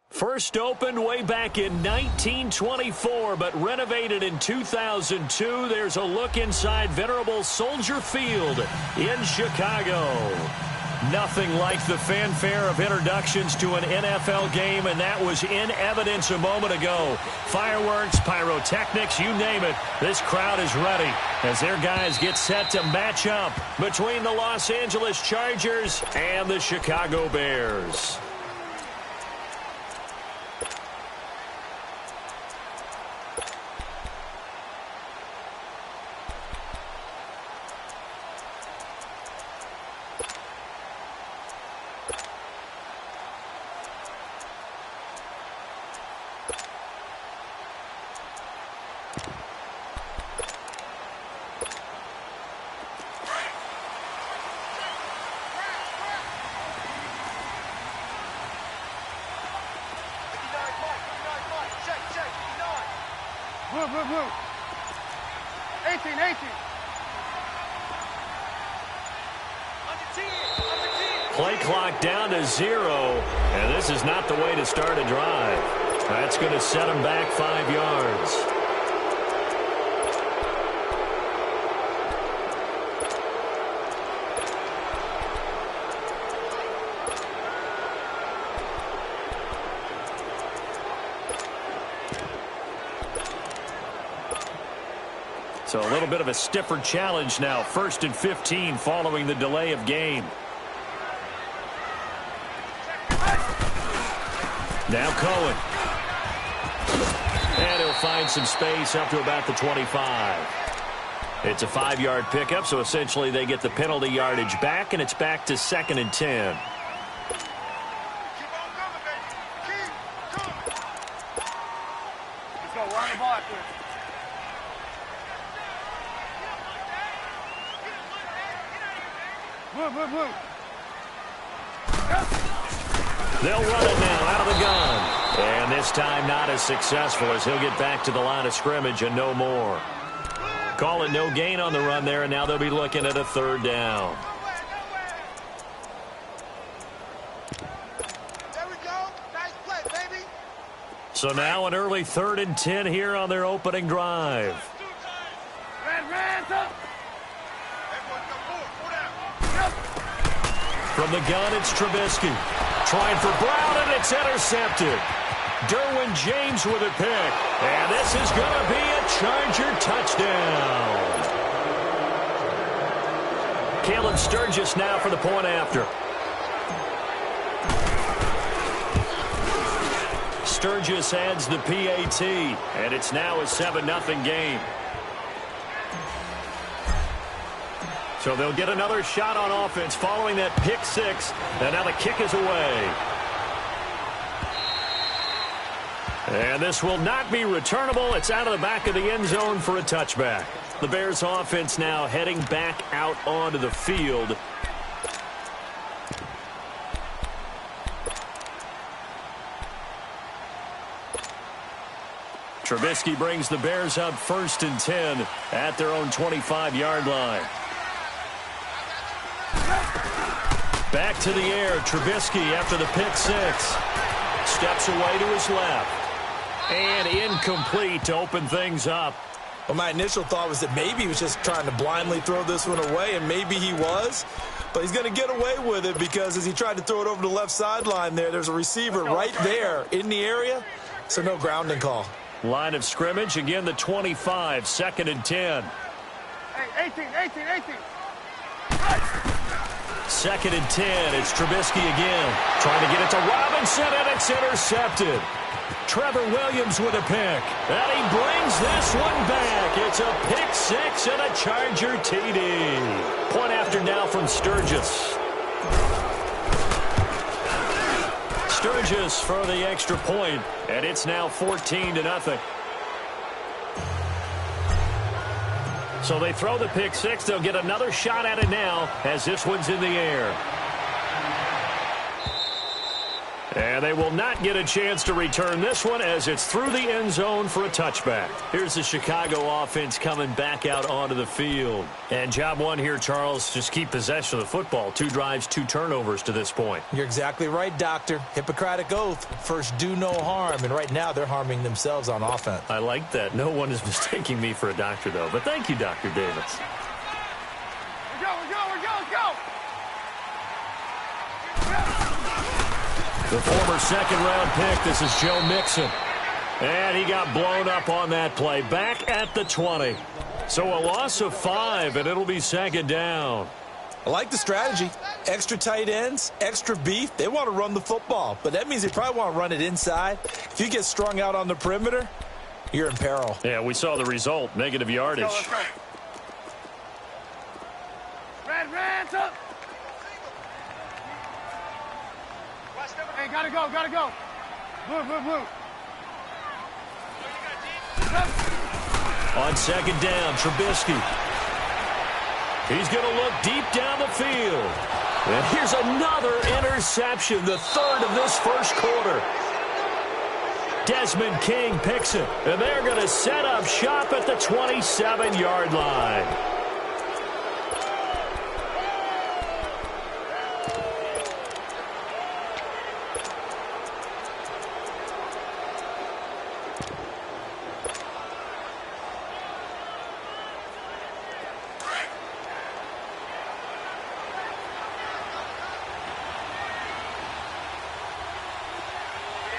First opened way back in 1924, but renovated in 2002. There's a look inside venerable Soldier Field in Chicago. Nothing like the fanfare of introductions to an NFL game, and that was in evidence a moment ago. Fireworks, pyrotechnics, you name it. This crowd is ready as their guys get set to match up between the Los Angeles Chargers and the Chicago Bears. Move. 18. Play clock down to 0, and this is not the way to start a drive. That's going to set them back 5 yards. So a little bit of a stiffer challenge now. 1st and 15 following the delay of game. Now Cohen. And he'll find some space up to about the 25. It's a 5-yard pickup, so essentially they get the penalty yardage back, and it's back to 2nd and 10. Let's go. Run the ball after it. Move. They'll run it now out of the gun. And this time not as successful as he'll get back to the line of scrimmage and no more. Call it no gain on the run there, and now they'll be looking at a 3rd down. There we go. Nice play, baby. So now an early 3rd and 10 here on their opening drive. Red, up. From the gun, it's Trubisky. Trying for Brown, and it's intercepted. Derwin James with a pick. And this is going to be a Charger touchdown. Caleb Sturgis now for the point after. Sturgis adds the PAT, and it's now a 7-0 game. So they'll get another shot on offense following that pick 6, and now the kick is away. And this will not be returnable. It's out of the back of the end zone for a touchback. The Bears offense now heading back out onto the field. Trubisky brings the Bears up 1st and 10 at their own 25-yard line. Back to the air, Trubisky after the pick 6. Steps away to his left. And incomplete to open things up. Well, my initial thought was that maybe he was just trying to blindly throw this one away, and maybe he was. But he's going to get away with it because as he tried to throw it over the left sideline there's a receiver right there in the area, so no grounding call. Line of scrimmage, again the 25, 2nd and 10. Hey, 18. 2nd and 10, it's Trubisky again. Trying to get it to Robinson, and it's intercepted. Trevor Williams with a pick. And he brings this one back. It's a pick 6 and a Charger TD. Point after now from Sturgis. Sturgis for the extra point, and it's now 14-0. So they throw the pick 6. They'll get another shot at it now as this one's in the air. And they will not get a chance to return this one as it's through the end zone for a touchback. Here's the Chicago offense coming back out onto the field. And job one here, Charles, just keep possession of the football. 2 drives, 2 turnovers to this point. You're exactly right, Doctor. Hippocratic oath. First, do no harm. And right now, they're harming themselves on offense. I like that. No one is mistaking me for a doctor, though. But thank you, Dr. Davis. Let's go. The former second-round pick, this is Joe Mixon. And he got blown up on that play. Back at the 20. So a loss of 5, and it'll be second down. I like the strategy. Extra tight ends, extra beef. They want to run the football, but that means they probably want to run it inside. If you get strung out on the perimeter, you're in peril. Yeah, we saw the result, negative yardage. Let's go. Red, up. Hey, gotta go. Blue. On second down, Trubisky. He's going to look deep down the field. And here's another interception, the 3rd of this first quarter. Desmond King picks it, and they're going to set up shop at the 27-yard line.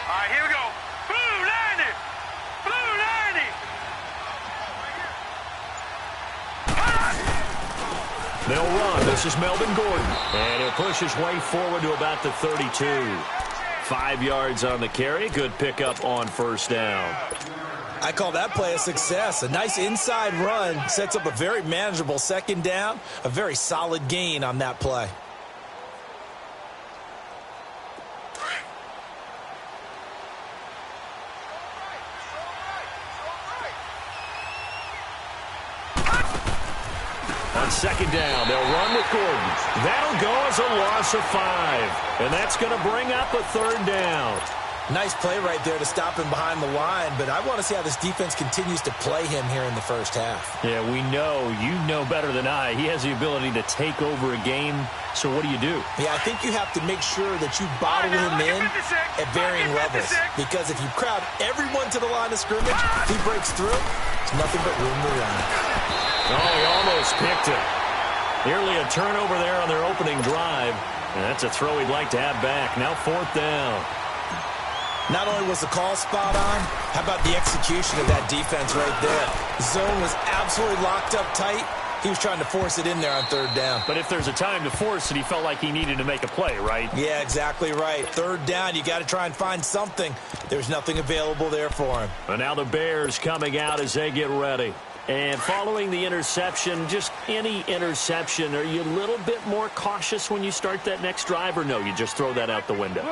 All right, here we go. Blue 90. They'll run. This is Melvin Gordon. And he'll push his way forward to about the 32. 5 yards on the carry. Good pickup on first down. I call that play a success. A nice inside run sets up a very manageable second down. A very solid gain on that play. On second down, they'll run with Gordon. That'll go as a loss of 5. And that's going to bring up a 3rd down. Nice play right there to stop him behind the line, but I want to see how this defense continues to play him here in the first half. Yeah, we know. You know better than I. He has the ability to take over a game. So what do? Yeah, I think you have to make sure that you bottle him in at varying levels. Because if you crowd everyone to the line of scrimmage, if he breaks through, there's nothing but room to run. Oh, he almost picked it. Nearly a turnover there on their opening drive. And that's a throw he'd like to have back. Now 4th down. Not only was the call spot on, how about the execution of that defense right there? Zone was absolutely locked up tight. He was trying to force it in there on 3rd down. But if there's a time to force it, he felt like he needed to make a play, right? Yeah, exactly right. 3rd down, you got to try and find something. There's nothing available there for him. And now the Bears coming out as they get ready. And following the interception, just any interception, are you a little bit more cautious when you start that next drive, or no, you just throw that out the window?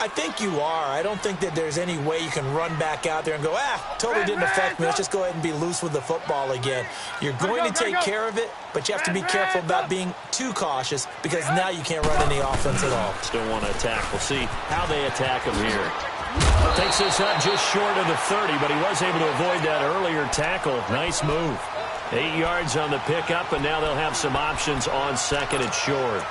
I think you are. I don't think that there's any way you can run back out there and go, totally didn't affect me. Let's just go ahead and be loose with the football again. You're going to take care of it, but you have to be careful about being too cautious because now you can't run any offense at all. Still want to attack. We'll see how they attack him here. Takes this up just short of the 30, but he was able to avoid that earlier tackle. Nice move. 8 yards on the pickup, and now they'll have some options on 2nd and short.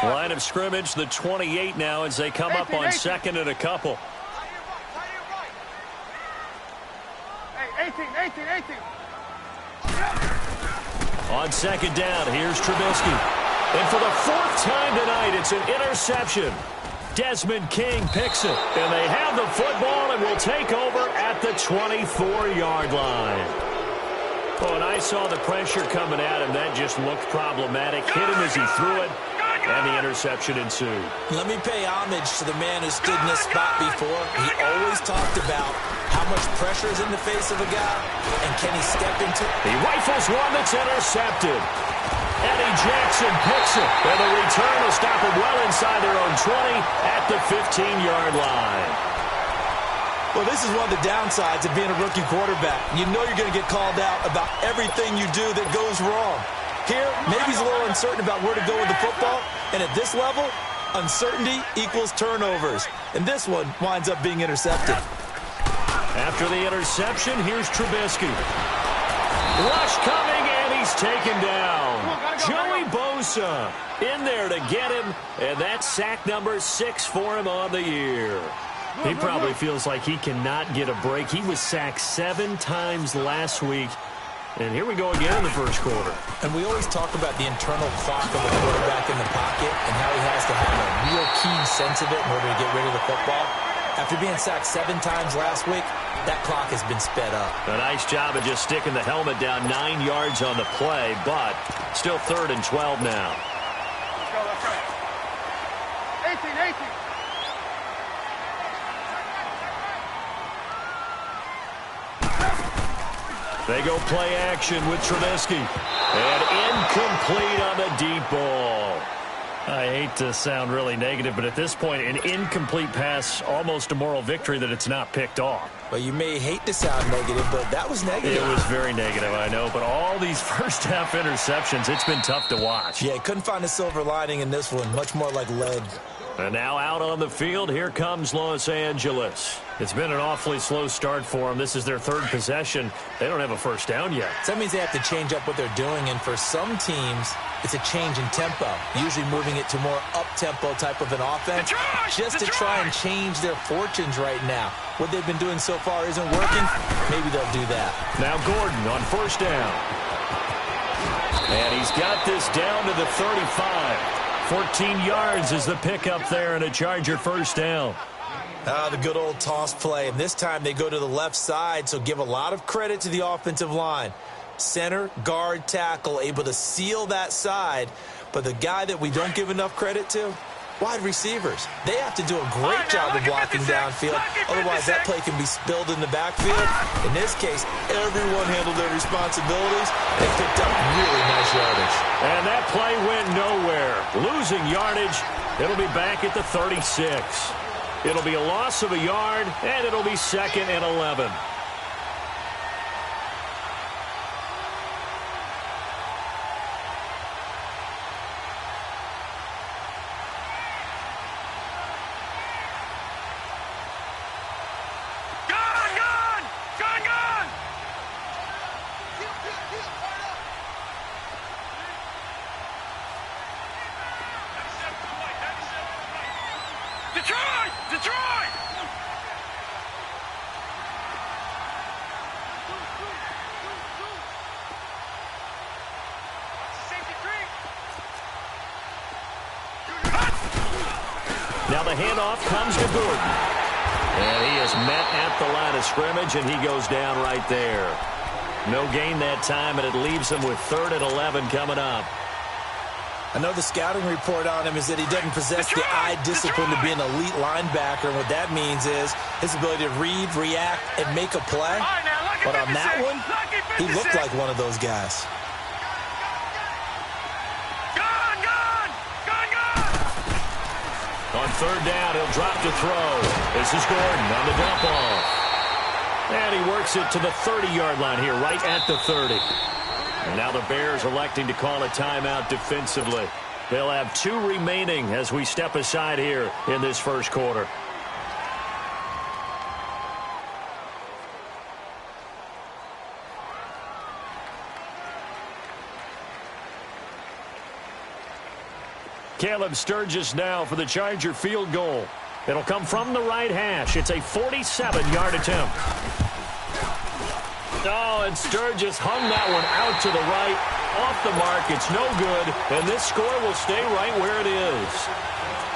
Line of scrimmage, the 28 now as they come up on 2nd and a couple. Hey, 18. On 2nd down, here's Trubisky. And for the 4th time tonight, it's an interception. Desmond King picks it. And they have the football and will take over at the 24-yard line. Oh, and I saw the pressure coming at him. That just looked problematic. Hit him as he threw it. And the interception ensued. Let me pay homage to the man who stood in this spot before. He always talked about how much pressure is in the face of a guy, and can he step into it? He rifles one that's intercepted. Eddie Jackson picks it. And the return will stop them well inside their own 20 at the 15-yard line. Well, this is one of the downsides of being a rookie quarterback. You know you're going to get called out about everything you do that goes wrong. Here, maybe he's a little uncertain about where to go with the football. And at this level, uncertainty equals turnovers. And this one winds up being intercepted. After the interception, here's Trubisky. Rush coming, and he's taken down. Joey Bosa in there to get him, and that's sack number 6 for him on the year. He probably feels like he cannot get a break. He was sacked 7 times last week. And here we go again in the first quarter. And we always talk about the internal clock of a quarterback in the pocket and how he has to have a real keen sense of it in order to get rid of the football. After being sacked 7 times last week, that clock has been sped up. A nice job of just sticking the helmet down 9 yards on the play, but still 3rd and 12 now. Let's go, let's go. 18, 18. They go play action with Trubisky. And incomplete on the deep ball. I hate to sound really negative, but at this point, an incomplete pass, almost a moral victory that it's not picked off. Well, you may hate to sound negative, but that was negative. It was very negative, I know. But all these first-half interceptions, it's been tough to watch. Yeah, couldn't find a silver lining in this one. Much more like lead. And now out on the field, here comes Los Angeles. It's been an awfully slow start for them. This is their 3rd possession. They don't have a first down yet. So that means they have to change up what they're doing, and for some teams, it's a change in tempo, usually moving it to more up-tempo type of an offense, just to try and change their fortunes right now. What they've been doing so far isn't working. Maybe they'll do that. Now Gordon on first down. And he's got this down to the 35. 14 yards is the pickup there and a Charger first down. The good old toss play. And this time they go to the left side, so give a lot of credit to the offensive line. Center, guard, tackle, able to seal that side. But the guy that we don't give enough credit to, wide receivers. They have to do a great job of blocking downfield. Otherwise, that play can be spilled in the backfield. In this case, everyone handled their responsibilities and picked up really nice yardage. And that play went nowhere. Losing yardage. It'll be back at the 36. It'll be a loss of a yard, and it'll be 2nd and 11. Now the handoff comes to Gordon. And he is met at the line of scrimmage, and he goes down right there. No gain that time, and it leaves him with 3rd and 11 coming up. I know the scouting report on him is that he doesn't possess the eye discipline to be an elite linebacker. And what that means is his ability to read, react, and make a play. But on that one, he looked like one of those guys. On 3rd down, he'll drop to throw. This is Gordon on the dump off. And he works it to the 30-yard line here, right at the 30. And now the Bears electing to call a timeout defensively. They'll have 2 remaining as we step aside here in this first quarter. Caleb Sturgis now for the Charger field goal. It'll come from the right hash. It's a 47-yard attempt. Oh, and Sturgis hung that one out to the right. Off the mark. It's no good. And this score will stay right where it is.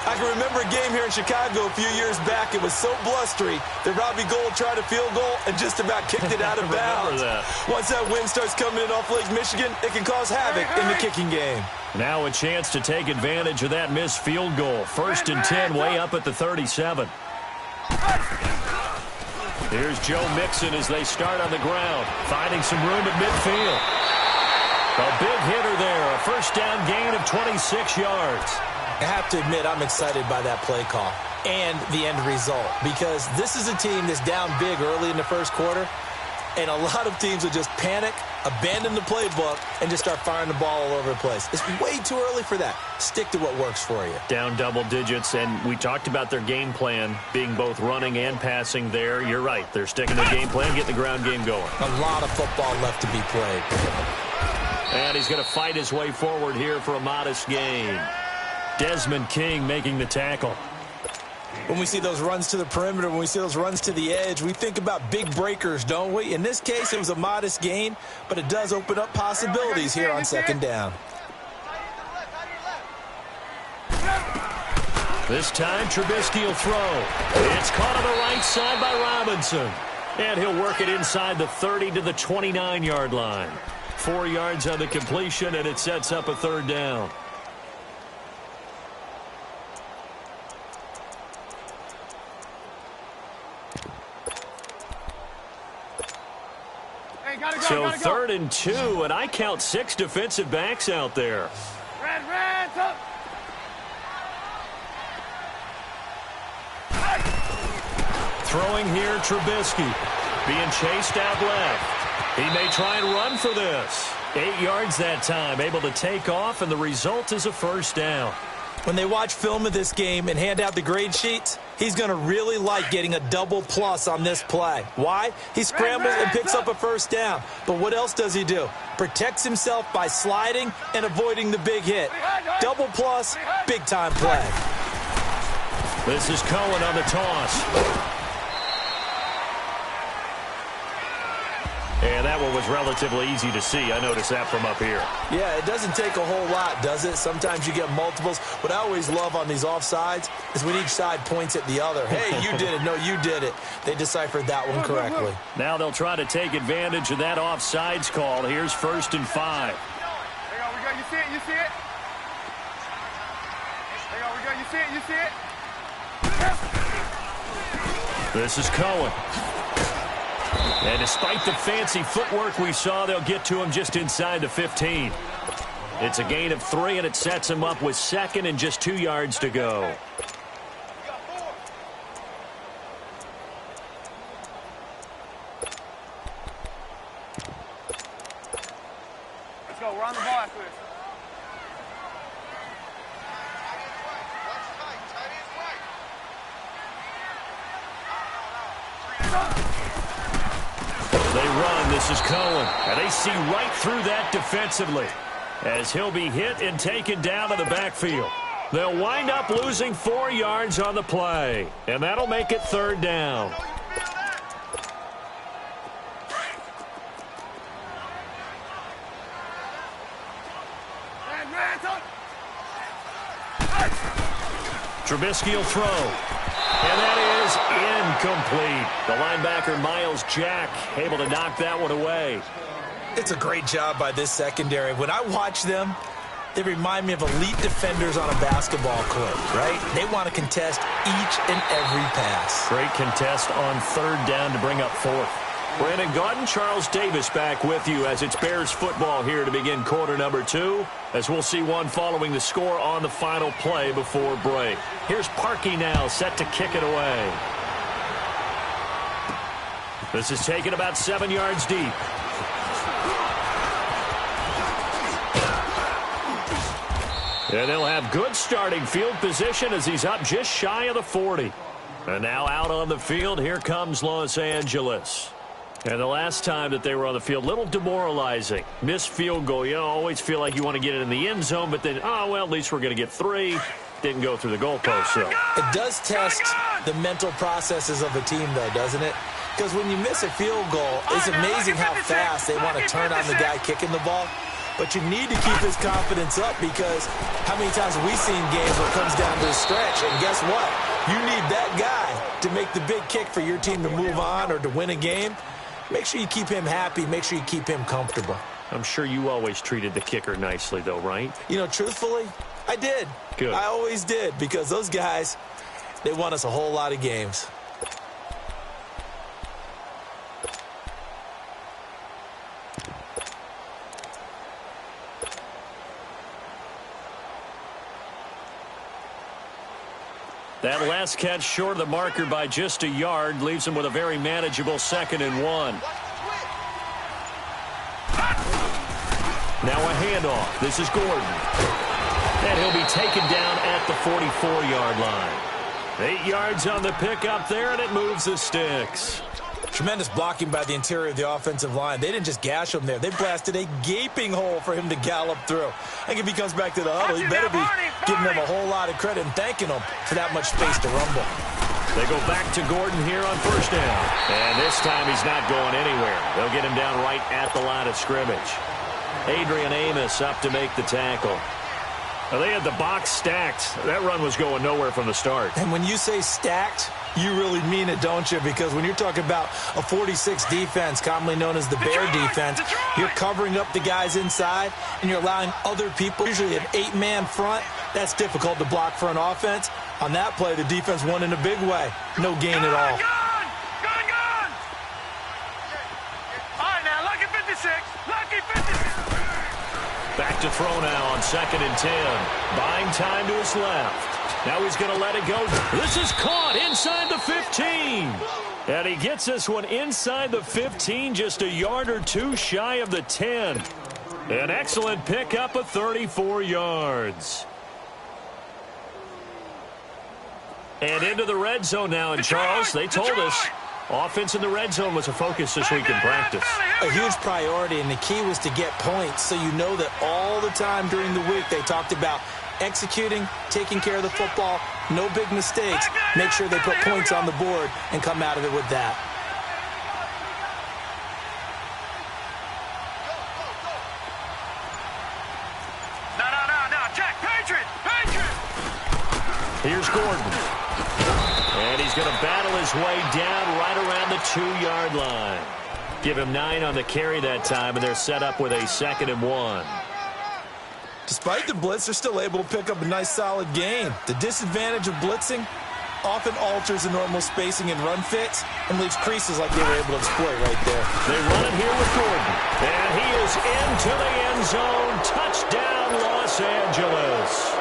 I can remember a game here in Chicago a few years back. It was so blustery that Robbie Gould tried a field goal and just about kicked it out of bounds. Once that wind starts coming in off Lake Michigan, it can cause havoc in the kicking game. Now a chance to take advantage of that missed field goal. 1st and 10, way up at the 37. Here's Joe Mixon as they start on the ground, finding some room at midfield. A big hitter there, a first down gain of 26 yards. I have to admit, I'm excited by that play call and the end result, because this is a team that's down big early in the first quarter, and a lot of teams will just panic, abandon the playbook, and just start firing the ball all over the place. It's way too early for that. Stick to what works for you. Down double digits, and we talked about their game plan being both running and passing there. You're right. They're sticking to the game plan, getting the ground game going. A lot of football left to be played. And he's going to fight his way forward here for a modest gain. Desmond King making the tackle. When we see those runs to the perimeter, when we see those runs to the edge, we think about big breakers, don't we? In this case, it was a modest gain, but it does open up possibilities here on second down. This time, Trubisky will throw. It's caught on the right side by Robinson. And he'll work it inside the 30 to the 29-yard line. 4 yards on the completion, and it sets up a third down. So 3rd and 2, and I count 6 defensive backs out there. Red, up. Throwing here, Trubisky. Being chased out left. He may try and run for this. 8 yards that time, able to take off, and the result is a first down. When they watch film of this game and hand out the grade sheets, he's going to really like getting a double plus on this play. Why? He scrambles and picks up a first down. But what else does he do? Protects himself by sliding and avoiding the big hit. Double plus, big-time play. This is Cohen on the toss. And that one was relatively easy to see. I noticed that from up here. Yeah, it doesn't take a whole lot, does it? Sometimes you get multiples. What I always love on these offsides is when each side points at the other. Hey, you did it. No, you did it. They deciphered that one correctly. Now they'll try to take advantage of that offsides call. Here's 1st and 5. There we go. You see it? You see it? There we go. You see it? You see it? This is Cohen. And despite the fancy footwork we saw, they'll get to him just inside the 15. It's a gain of 3, and it sets him up with 2nd and just 2 yards to go. Let's go. We're on the ball after this. They run. This is Cohen. And they see right through that defensively as he'll be hit and taken down to the backfield. They'll wind up losing 4 yards on the play, and that'll make it 3rd down. Trubisky will throw. And that is incomplete. The linebacker, Miles Jack, able to knock that one away. It's a great job by this secondary. When I watch them, they remind me of elite defenders on a basketball court, right? They want to contest each and every pass. Great contest on 3rd down to bring up 4th. Brandon Gaudin, Charles Davis back with you as it's Bears football here to begin quarter number 2, as we'll see one following the score on the final play before break. Here's Parkey now, set to kick it away. This is taken about 7 yards deep. And they'll have good starting field position as he's up just shy of the 40. And now out on the field, here comes Los Angeles. And the last time that they were on the field, little demoralizing. Missed field goal. You always feel like you want to get it in the end zone, but then, oh, well, at least we're going to get 3. Didn't go through the goalpost, though. It does test the mental processes of a team, though, doesn't it? Because when you miss a field goal, it's amazing how fast they want to turn on the guy kicking the ball. But you need to keep his confidence up, because how many times have we seen games where it comes down to the stretch, and guess what? You need that guy to make the big kick for your team to move on or to win a game. Make sure you keep him happy. Make sure you keep him comfortable. I'm sure you always treated the kicker nicely, though, right? You know, truthfully, I did. Good. I always did, because those guys, they won us a whole lot of games. That last catch short of the marker by just a yard leaves him with a very manageable 2nd and 1. Now a handoff. This is Gordon. And he'll be taken down at the 44-yard line. 8 yards on the pickup there, and it moves the sticks. Tremendous blocking by the interior of the offensive line. They didn't just gash him there. They blasted a gaping hole for him to gallop through. I think if he comes back to the huddle, he better be giving them a whole lot of credit and thanking them for that much space to rumble. They go back to Gordon here on 1st down. And this time he's not going anywhere. They'll get him down right at the line of scrimmage. Adrian Amos up to make the tackle. Now, they had the box stacked. That run was going nowhere from the start. And when you say stacked, you really mean it, don't you? Because when you're talking about a 46 defense, commonly known as the Bear defense, you're covering up the guys inside, and you're allowing other people, usually an 8-man front. That's difficult to block for an offense. On that play, the defense won in a big way. No gain at all. Gone! All right, now, lucky 56. Lucky 56. Back to throw now on 2nd and 10. Buying time to his left. Now he's going to let it go. This is caught inside the 15. And he gets this one inside the 15, just a yard or two shy of the 10. An excellent pickup of 34 yards. And into the red zone now. And Charles, they told us offense in the red zone was a focus this week in practice. A huge priority, and the key was to get points. So you know that all the time during the week they talked about executing, taking care of the football, no big mistakes. Make sure they put points on the board and come out of it with that. No. Check. Patriot. Here's Gordon. And he's going to battle his way down right around the 2-yard line. Give him 9 on the carry that time, and they're set up with a 2nd and 1. Despite the blitz, they're still able to pick up a nice, solid gain. The disadvantage of blitzing often alters the normal spacing and run fits and leaves creases like they were able to exploit right there. They run it here with Gordon. And he is into the end zone. Touchdown, Los Angeles.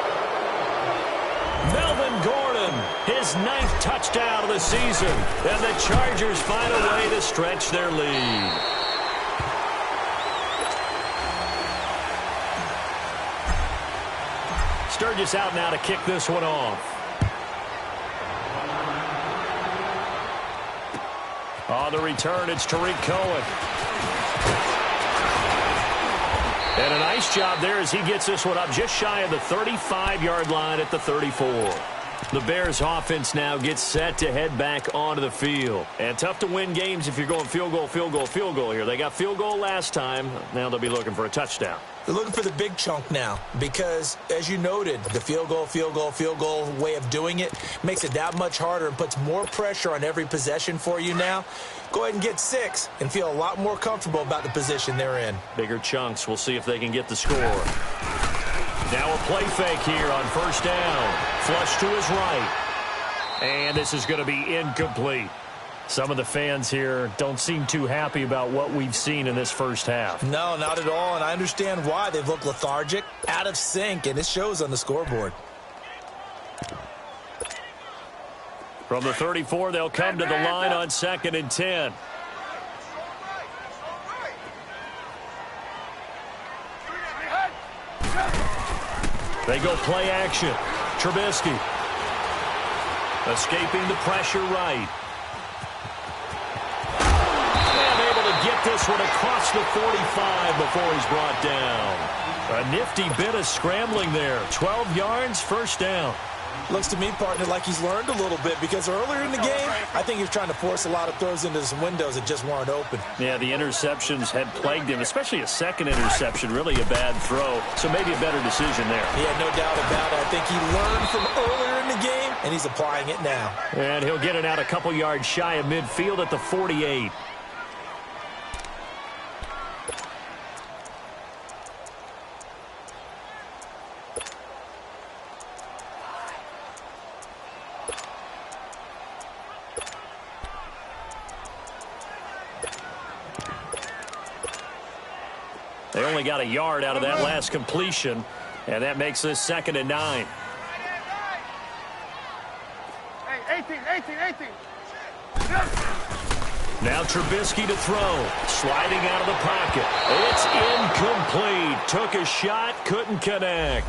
Melvin Gordon, his 9th touchdown of the season. And the Chargers find a way to stretch their lead. Sturgis out now to kick this one off. On the return, it's Tariq Cohen. And a nice job there as he gets this one up just shy of the 35-yard line at the 34. The Bears offense now gets set to head back onto the field. And tough to win games if you're going field goal here. They got field goal last time. Now they'll be looking for a touchdown. They're looking for the big chunk now because, as you noted, the field goal way of doing it makes it that much harder and puts more pressure on every possession for you now. Go ahead and get 6 and feel a lot more comfortable about the position they're in. Bigger chunks. We'll see if they can get the score. Now a play fake here on 1st down. Flush to his right. And this is going to be incomplete. Some of the fans here don't seem too happy about what we've seen in this first half. No, not at all, and I understand why. They've looked lethargic, out of sync, and it shows on the scoreboard. From the 34, they'll come to the line on 2nd and 10. They go play action. Trubisky escaping the pressure right. Get this one across the 45 before he's brought down. A nifty bit of scrambling there. 12 yards, 1st down. Looks to me, partner, like he's learned a little bit because earlier in the game, I think he was trying to force a lot of throws into some windows that just weren't open. Yeah, the interceptions had plagued him, especially a second interception, really a bad throw. So maybe a better decision there. Yeah, no doubt about it. I think he learned from earlier in the game, and he's applying it now. And he'll get it out a couple yards shy of midfield at the 48. They only got a yard out of that last completion, and that makes this 2nd and 9. 18. Now Trubisky to throw. Sliding out of the pocket. It's incomplete. Took a shot, couldn't connect.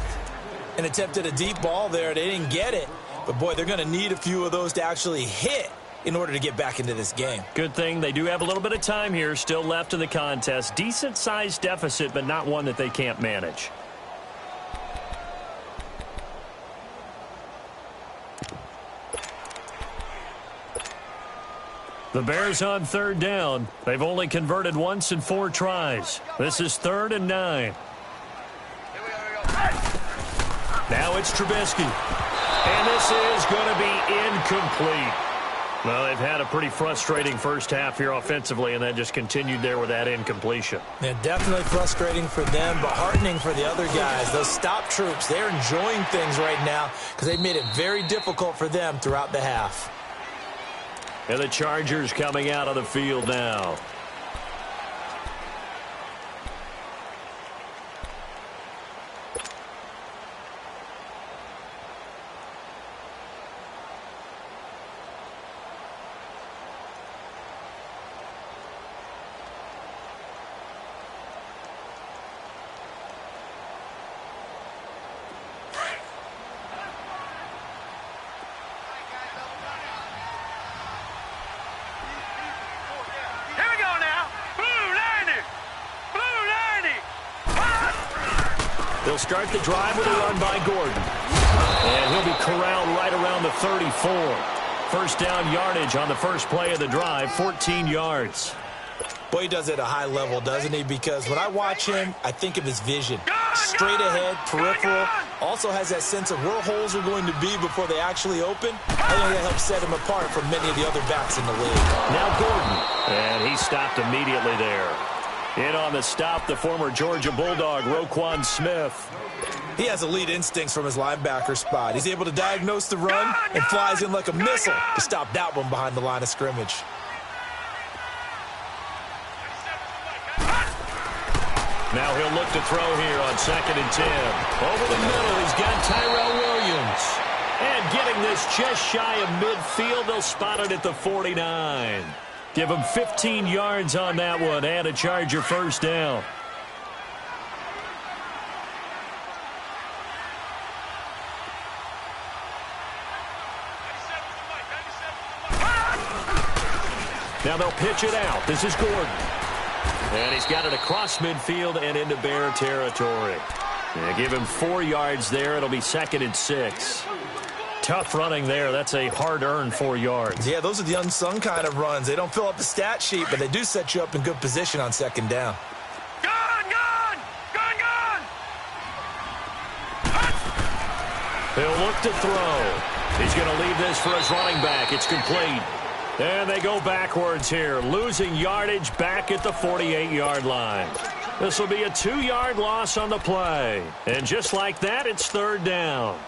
And attempted a deep ball there. They didn't get it. But, boy, they're going to need a few of those to actually hit in order to get back into this game. Good thing they do have a little bit of time here still left in the contest. Decent-sized deficit, but not one that they can't manage. The Bears on third down. They've only converted once in 4 tries. This is 3rd and 9. Now it's Trubisky. And this is going to be incomplete. Well, they've had a pretty frustrating first half here offensively, and then just continued there with that incompletion. Yeah, definitely frustrating for them, but heartening for the other guys. Those stop troops, they're enjoying things right now because they've made it very difficult for them throughout the half. And the Chargers coming out of the field now. They'll start the drive with a run by Gordon. And he'll be corralled right around the 34. First down yardage on the first play of the drive, 14 yards. Boy, he does it at a high level, doesn't he? Because when I watch him, I think of his vision. Straight ahead, peripheral. Also has that sense of where holes are going to be before they actually open. I think that helps set him apart from many of the other backs in the league. Now Gordon. And he stopped immediately there. In on the stop, the former Georgia Bulldog, Roquan Smith. He has elite instincts from his linebacker spot. He's able to diagnose the run and flies in like a missile to stop that one behind the line of scrimmage. Now he'll look to throw here on 2nd and 10. Over the middle, he's got Tyrell Williams. And getting this just shy of midfield, they'll spot it at the 49. Give him 15 yards on that one and a Charger first down. Now they'll pitch it out. This is Gordon. And he's got it across midfield and into Bear territory. Yeah, give him 4 yards there. It'll be 2nd and 6. Tough running there. That's a hard-earned 4 yards. Yeah, those are the unsung kind of runs. They don't fill up the stat sheet, but they do set you up in good position on 2nd down. Gone! He'll look to throw. He's going to leave this for his running back. It's complete. And they go backwards here, losing yardage back at the 48-yard line. This will be a 2-yard loss on the play. And just like that, it's 3rd down.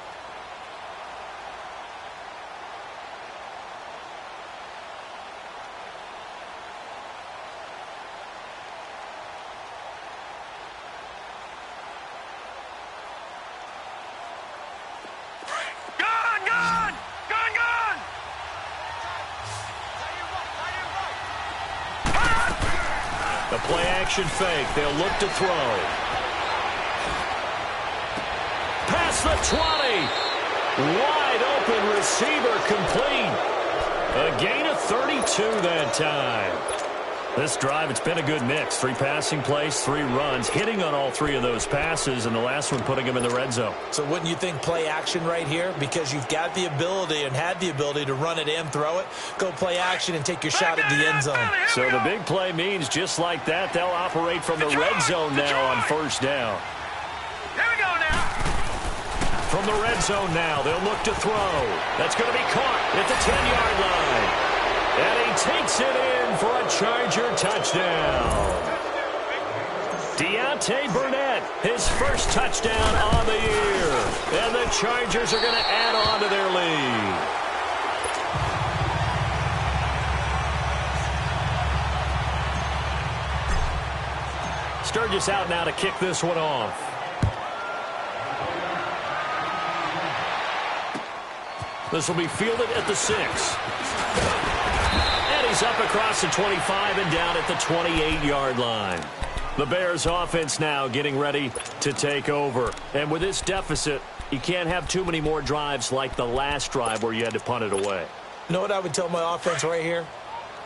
The play-action fake. They'll look to throw. Past the 20. Wide open receiver complete. A gain of 32 that time. This drive, it's been a good mix. 3 passing plays, 3 runs, hitting on all 3 of those passes, and the last one putting him in the red zone. So wouldn't you think play action right here? Because you've got the ability and had the ability to run it and throw it. Go play action and take your shot at the end zone. So the big play means just like that, they'll operate from the red zone now on first down. Here we go now. From the red zone now, they'll look to throw. That's going to be caught at the 10-yard line. And he takes it in for a Charger touchdown. Deontay Burnett, his first touchdown on the year. And the Chargers are going to add on to their lead. Sturgis out now to kick this one off. This will be fielded at the 6. And he's up across the 25 and down at the 28-yard line. The Bears offense now getting ready to take over. And with this deficit, you can't have too many more drives like the last drive where you had to punt it away. You know what I would tell my offense right here?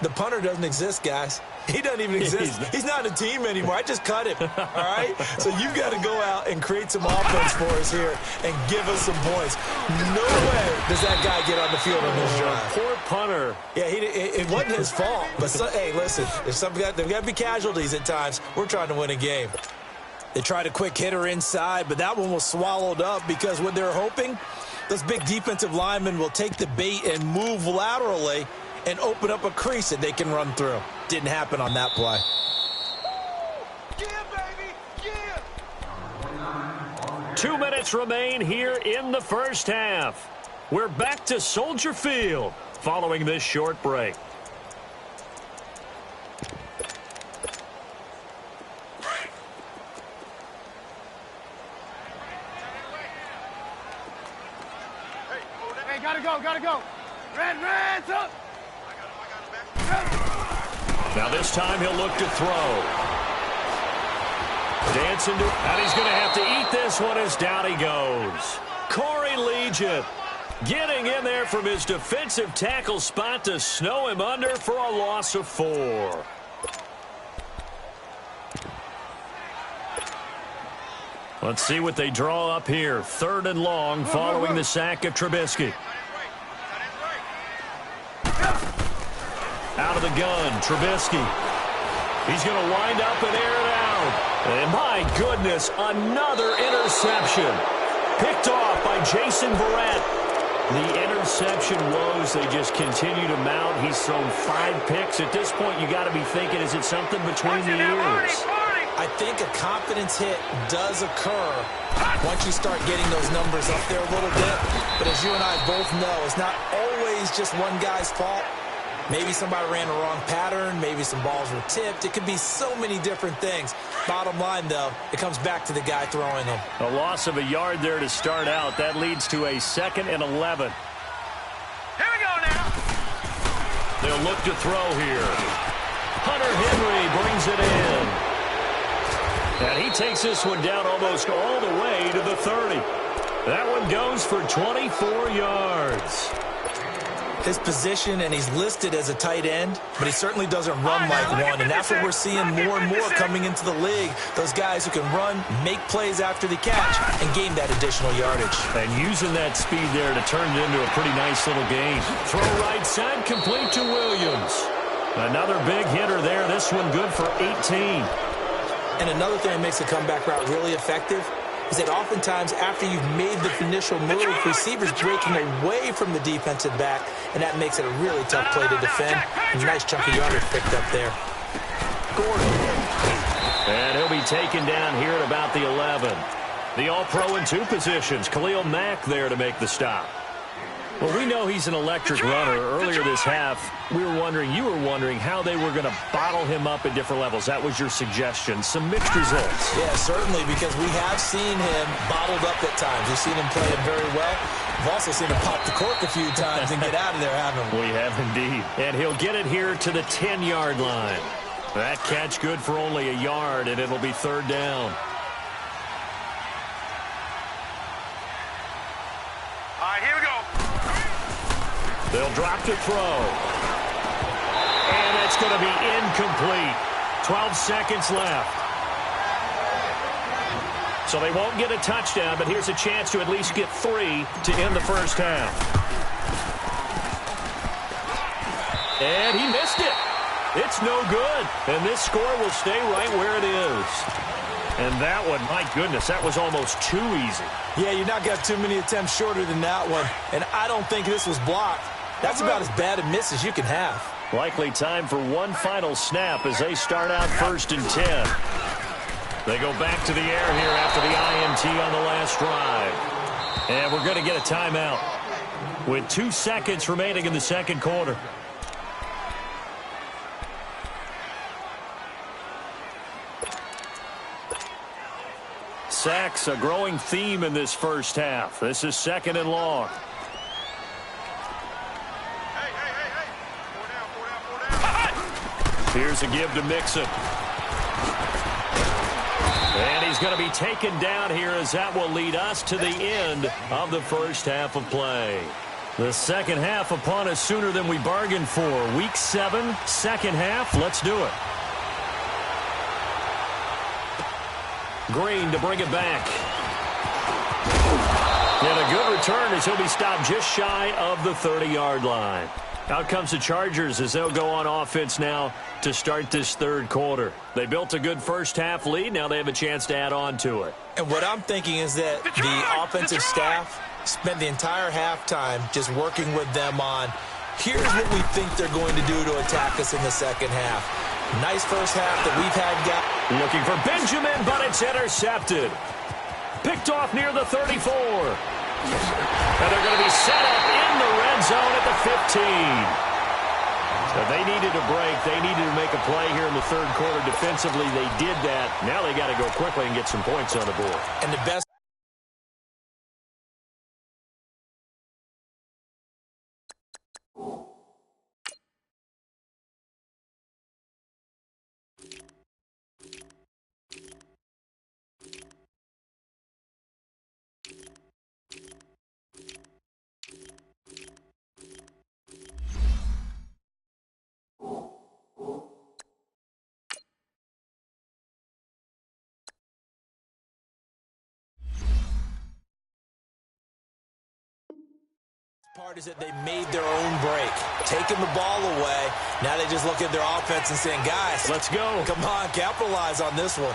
The punter doesn't exist, guys. He doesn't even exist. He's not a team anymore. I just cut him, all right? So you've got to go out and create some offense for us here and give us some points. No way does that guy get on the field on this drive. Poor punter. Yeah, it wasn't his fault. But, hey, listen, there's got to be casualties at times. We're trying to win a game. They tried a quick hitter inside, but that one was swallowed up because what they're hoping, those big defensive linemen will take the bait and move laterally and open up a crease that they can run through. Didn't happen on that play. Yeah, baby, yeah. 2 minutes remain here in the first half. We're back to Soldier Field following this short break. Hey, gotta go. Red's up. Now this time he'll look to throw. Dancing to, and he's going to have to eat this one as down he goes. Corey Legion getting in there from his defensive tackle spot to snow him under for a loss of 4. Let's see what they draw up here. 3rd and long following the sack of Trubisky. Out of the gun, Trubisky. He's going to wind up and air it out. And my goodness, another interception. Picked off by Jason Verrett. The interception woes, they just continue to mount. He's thrown 5 picks. At this point, you got to be thinking, is it something between the ears? I think a confidence hit does occur once you start getting those numbers up there a little bit. But as you and I both know, it's not always just one guy's fault. Maybe somebody ran the wrong pattern. Maybe some balls were tipped. It could be so many different things. Bottom line, though, it comes back to the guy throwing them. A loss of a yard there to start out. That leads to a 2nd and 11. Here we go now. They'll look to throw here. Hunter Henry brings it in. And he takes this one down almost all the way to the 30. That one goes for 24 yards. His position, and he's listed as a tight end, but he certainly doesn't run like one, and that's what we're seeing more and more coming into the league. Those guys who can run, make plays after the catch, and gain that additional yardage. And using that speed there to turn it into a pretty nice little gain. Throw right side, complete to Williams. Another big hitter there. This one good for 18. And another thing that makes the comeback route really effective is that oftentimes after you've made the initial move, receivers breaking away from the defensive back, and that makes it a really tough play to defend. A nice chunk of yardage picked up there. Gordon. And he'll be taken down here at about the 11. The All-Pro in 2 positions. Khalil Mack there to make the stop. Well, we know he's an electric runner. Earlier this half, you were wondering how they were going to bottle him up at different levels. That was your suggestion. Some mixed results. Yeah, certainly, because we have seen him bottled up at times. We've seen him play it very well. We've also seen him pop the cork a few times and get out of there, haven't we? We have indeed. And he'll get it here to the 10-yard line. That catch good for only a yard, and it'll be 3rd down. All right, here we go. They'll drop to throw. And it's going to be incomplete. 12 seconds left. So they won't get a touchdown, but here's a chance to at least get 3 to end the first half. And he missed it. It's no good. And this score will stay right where it is. And that one, my goodness, that was almost too easy. Yeah, you're not got too many attempts shorter than that one. And I don't think this was blocked. That's about as bad a miss as you can have. Likely time for one final snap as they start out 1st and 10. They go back to the air here after the INT on the last drive. And we're going to get a timeout with 2 seconds remaining in the 2nd quarter. Sacks, a growing theme in this first half. This is 2nd and long. Here's a give to Mixon. And he's going to be taken down here as that will lead us to the end of the first half of play. The second half upon us sooner than we bargained for. Week 7, second half. Let's do it. Green to bring it back. And a good return as he'll be stopped just shy of the 30-yard line. Out comes the Chargers as they'll go on offense now to start this third quarter. They built a good first half lead. Now they have a chance to add on to it. And what I'm thinking is that the offensive staff spent the entire halftime just working with them on, here's what we think they're going to do to attack us in the second half. Nice first half that we've had. Looking for Benjamin, but it's intercepted. Picked off near the 34. And they're going to be set up in the red zone at the 15. So they needed a break. They needed to make a play here in the third quarter. Defensively, they did that. Now they got to go quickly and get some points on the board. And the best part is that they made their own break, taking the ball away. Now they just look at their offense and saying, guys, let's go. Come on, capitalize on this one.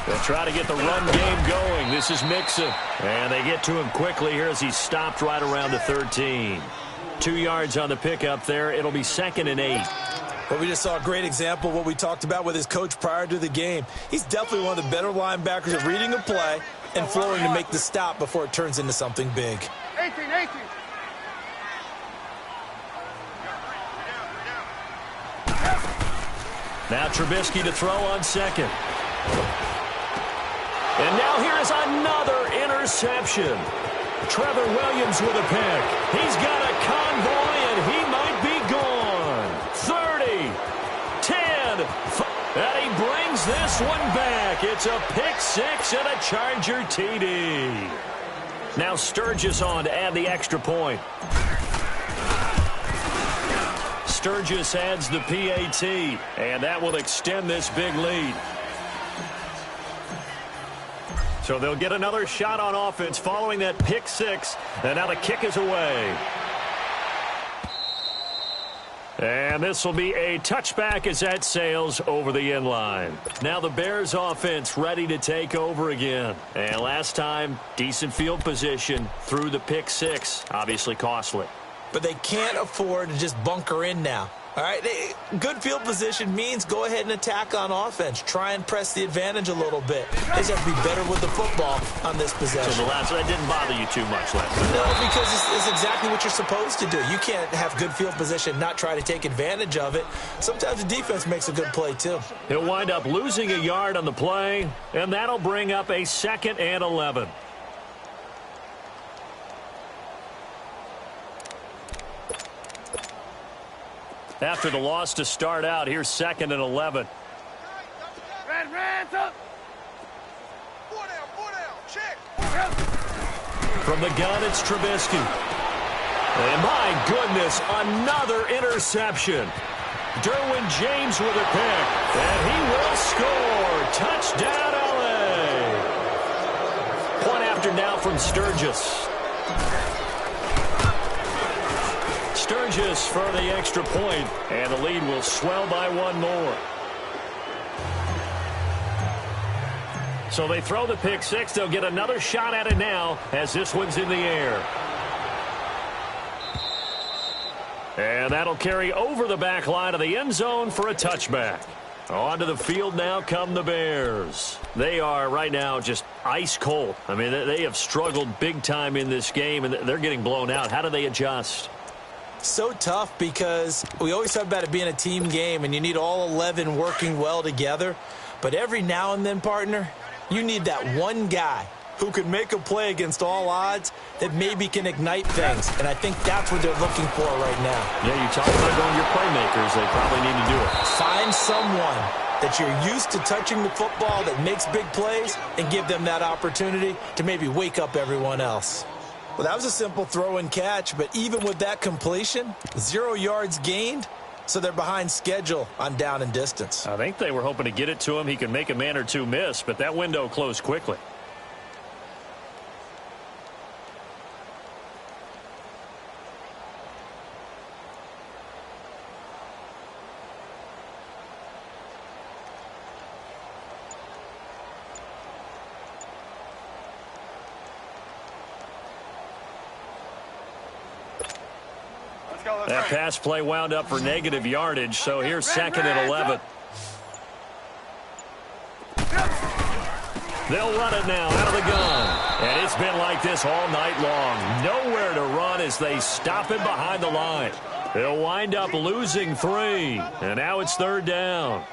They'll try to get the run game going. This is Mixon. And they get to him quickly here as he's stopped right around the 13. 2 yards on the pickup there. It'll be 2nd and 8. Well, we just saw a great example of what we talked about with his coach prior to the game. He's definitely one of the better linebackers at reading a play and flowing to make the stop before it turns into something big. 18. Now Trubisky to throw on second. And now here is another interception. Trevor Williams with a pick. He's got a convoy, and he might be gone. 30, 10, 5, and he brings this one back. It's a pick six and a Charger TD. Now Sturgis on to add the extra point. Sturgis adds the PAT, and that will extend this big lead. So they'll get another shot on offense following that pick six, and now the kick is away. And this will be a touchback as that sails over the end line. Now the Bears offense ready to take over again. And last time, decent field position through the pick six, obviously costly. But they can't afford to just bunker in now. All right, good field position means go ahead and attack on offense. Try and press the advantage a little bit. They just have to be better with the football on this possession. So that didn't bother you too much last time. No, because it's exactly what you're supposed to do. You can't have good field position, not try to take advantage of it. Sometimes the defense makes a good play, too. He'll wind up losing a yard on the play, and that'll bring up a 2nd and 11. After the loss to start out, here's 2nd and 11. Red, up. 4 down, check. From the gun, it's Trubisky. And my goodness, another interception. Derwin James with a pick, and he will score. Touchdown, LA. Point after now from Sturgis. Sturgis for the extra point, and the lead will swell by one more. So they throw the pick six. They'll get another shot at it now as this one's in the air. And that'll carry over the back line of the end zone for a touchback. Onto the field now come the Bears. They are right now just ice cold. I mean, they have struggled big time in this game, and they're getting blown out. How do they adjust? So tough because we always talk about it being a team game and you need all 11 working well together. But every now and then, partner, You need that one guy who can make a play against all odds that maybe can ignite things. And I think that's what they're looking for right now. Yeah, you talk about going your playmakers. They probably need to do it. Find someone that you're used to touching the football that makes big plays and give them that opportunity to maybe wake up everyone else. Well, that was a simple throw and catch, but even with that completion, 0 yards gained, so they're behind schedule on down and distance. I think they were hoping to get it to him. He could make a man or two miss, but that window closed quickly. That pass play wound up for negative yardage, so here's second and 11. They'll run it now out of the gun. And it's been like this all night long. Nowhere to run as they stop him behind the line. They'll wind up losing 3. And now it's third down.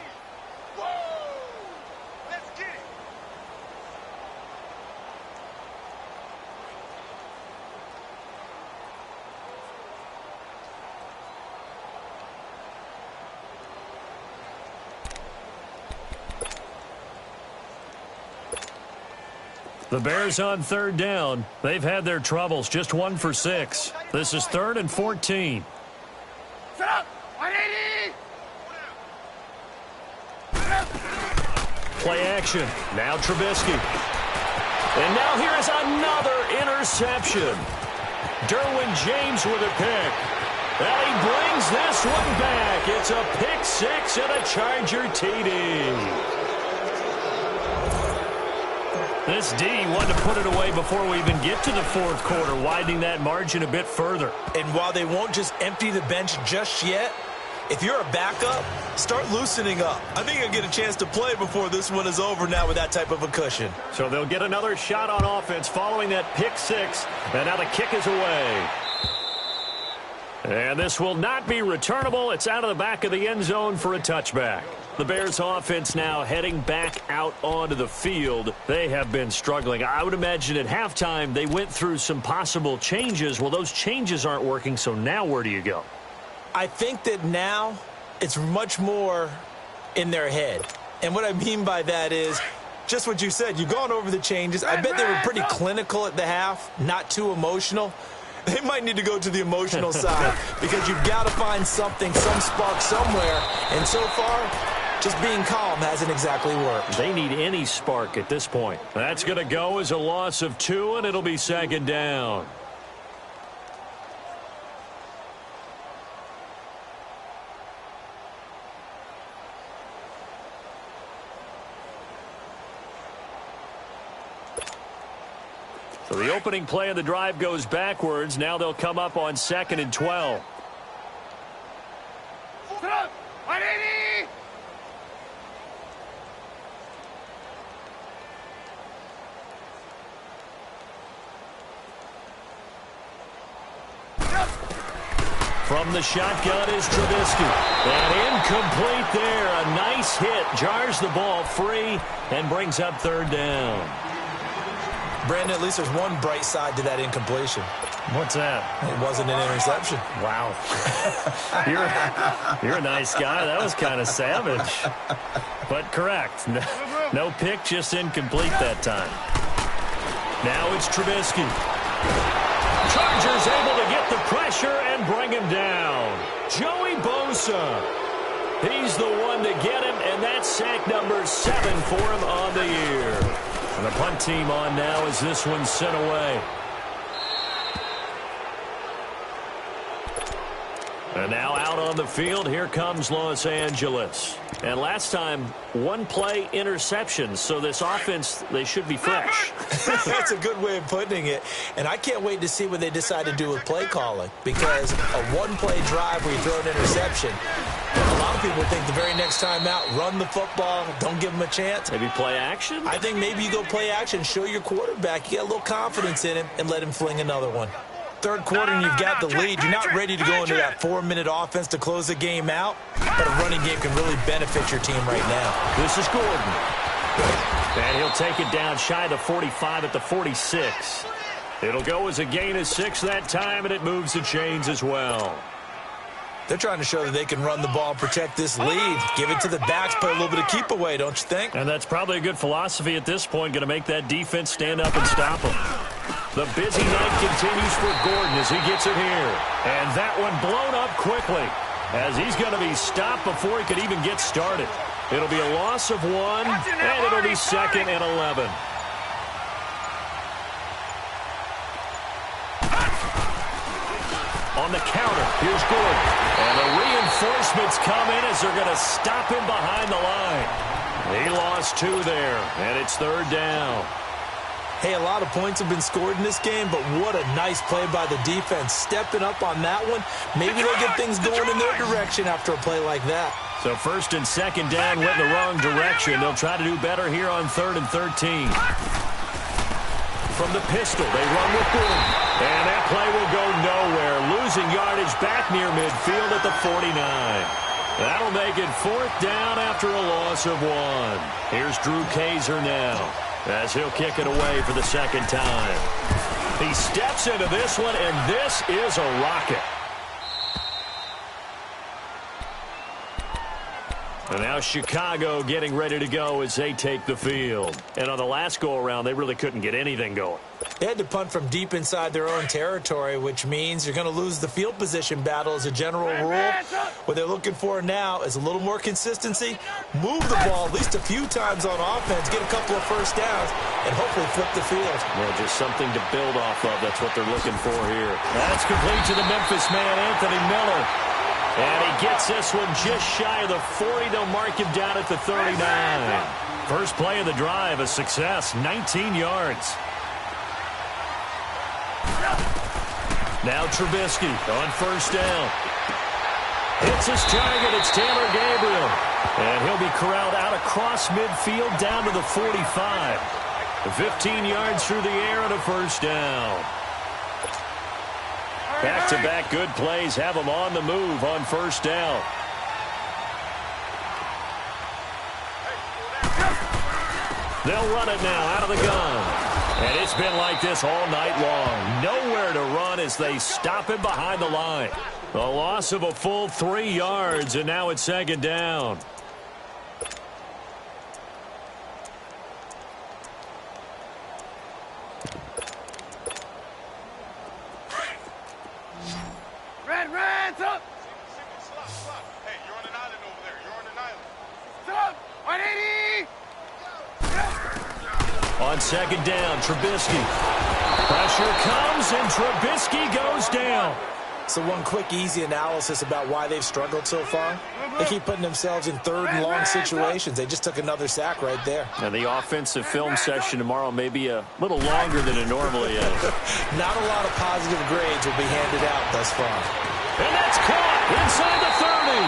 The Bears on third down. They've had their troubles, just 1 for 6. This is 3rd and 14. Set up! 180! Play action. Now Trubisky. And now here is another interception. Derwin James with a pick. And he brings this one back. It's a pick 6 and a Charger TD. This D wanted to put it away before we even get to the fourth quarter, widening that margin a bit further. And while they won't just empty the bench just yet, if you're a backup, start loosening up. I think you'll get a chance to play before this one is over now with that type of a cushion. So they'll get another shot on offense following that pick 6, and now the kick is away. And this will not be returnable. It's out of the back of the end zone for a touchback. The Bears offense now heading back out onto the field. They have been struggling. I would imagine at halftime they went through some possible changes. Well, those changes aren't working, so now where do you go? I think that now it's much more in their head. And what I mean by that is just what you said. You've gone over the changes. I bet they were pretty clinical at the half, not too emotional. They might need to go to the emotional side because you've got to find something, some spark somewhere. And so far, just being calm hasn't exactly worked. They need any spark at this point. That's going to go as a loss of 2, and it'll be second down. So the opening play of the drive goes backwards. Now they'll come up on 2nd and 12. Set up! 180! From the shotgun is Trubisky. And incomplete there. A nice hit. Jars the ball free and brings up third down. Brandon, at least there's one bright side to that incompletion. What's that? It wasn't an interception. Wow. You're a nice guy. That was kind of savage. But correct. No pick, just incomplete that time. Now it's Trubisky. Chargers able to get the pressure and bring him down. Joey Bosa. He's the one to get him, and that's sack number 7 for him on the year. And the punt team on now as this one's sent away. And now out on the field, here comes Los Angeles. And last time, 1 play interception. So this offense, they should be fresh. That's a good way of putting it. And I can't wait to see what they decide to do with play calling. Because a 1-play drive where you throw an interception, a lot of people think the very next time out, run the football, don't give them a chance. Maybe play action? I think maybe you go play action, show your quarterback, you get a little confidence in him, and let him fling another one. third quarter and you've got the lead. You're not ready to go into that 4-minute offense to close the game out, but a running game can really benefit your team right now. This is Gordon. And he'll take it down shy of the 45 at the 46. It'll go as a gain of 6 that time, and it moves the chains as well. They're trying to show that they can run the ball and protect this lead. Give it to the backs, play a little bit of keep away, don't you think? And that's probably a good philosophy at this point, going to make that defense stand up and stop them. The busy night continues for Gordon as he gets it here. And that one blown up quickly as he's going to be stopped before he could even get started. It'll be a loss of 1, and it'll be 2nd and 11. On the counter, here's Gordon. And the reinforcements come in as they're going to stop him behind the line. He lost 2 there, and it's 3rd down. Hey, a lot of points have been scored in this game, but what a nice play by the defense. Stepping up on that one, maybe they'll get things going in their direction after a play like that. So 1st and 2nd down went the wrong direction. They'll try to do better here on 3rd and 13. From the pistol, they run with Gordon. And that play will go nowhere. Losing yardage back near midfield at the 49. That'll make it 4th down after a loss of 1. Here's Drew Kaiser now as he'll kick it away for the 2nd time. He steps into this one, and this is a rocket. And now Chicago getting ready to go as they take the field. And on the last go-around, they really couldn't get anything going. They had to punt from deep inside their own territory, which means you're going to lose the field position battle as a general rule. What they're looking for now is a little more consistency, move the ball at least a few times on offense, get a couple of first downs, and hopefully flip the field. Well, just something to build off of. That's what they're looking for here. That's complete to the Memphis man, Anthony Miller. And he gets this one just shy of the 40. They'll mark him down at the 39. First play of the drive, a success, 19 yards. Now Trubisky on 1st down. Hits his target. It's Taylor Gabriel. And he'll be corralled out across midfield down to the 45. 15 yards through the air and a 1st down. Back-to-back good plays have them on the move on 1st down. They'll run it now out of the gun. And it's been like this all night long. Nowhere to run as they stop him behind the line. A loss of a full 3 yards, and now it's 2nd down. Red, up! Hey, you're on an island over there. You're on an island. Up! 180! On 2nd down, Trubisky. Pressure comes, and Trubisky goes down. So one quick, easy analysis about why they've struggled so far. They keep putting themselves in 3rd and long situations. They just took another sack right there. And the offensive film session tomorrow may be a little longer than it normally is. Not a lot of positive grades will be handed out thus far. And that's caught inside the 30.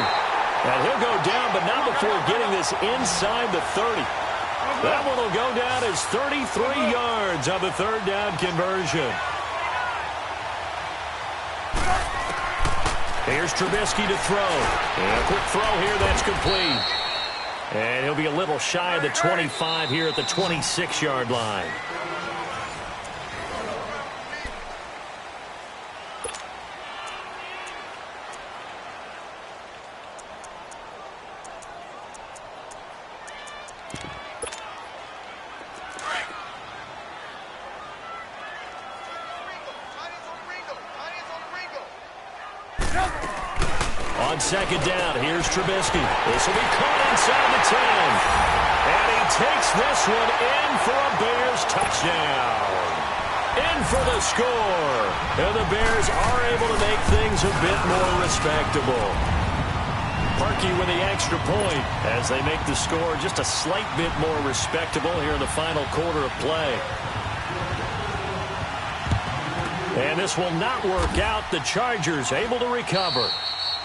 And he'll go down, but not before getting this inside the 30. That one will go down as 33 yards on the 3rd down conversion. Here's Trubisky to throw. And a quick throw here, that's complete. And he'll be a little shy of the 25 here at the 26-yard line. On 2nd down, here's Trubisky. This will be caught inside the 10. And he takes this one in for a Bears touchdown. In for the score. And the Bears are able to make things a bit more respectable. Parkey with the extra point as they make the score just a slight bit more respectable here in the final quarter of play. And this will not work out. The Chargers able to recover.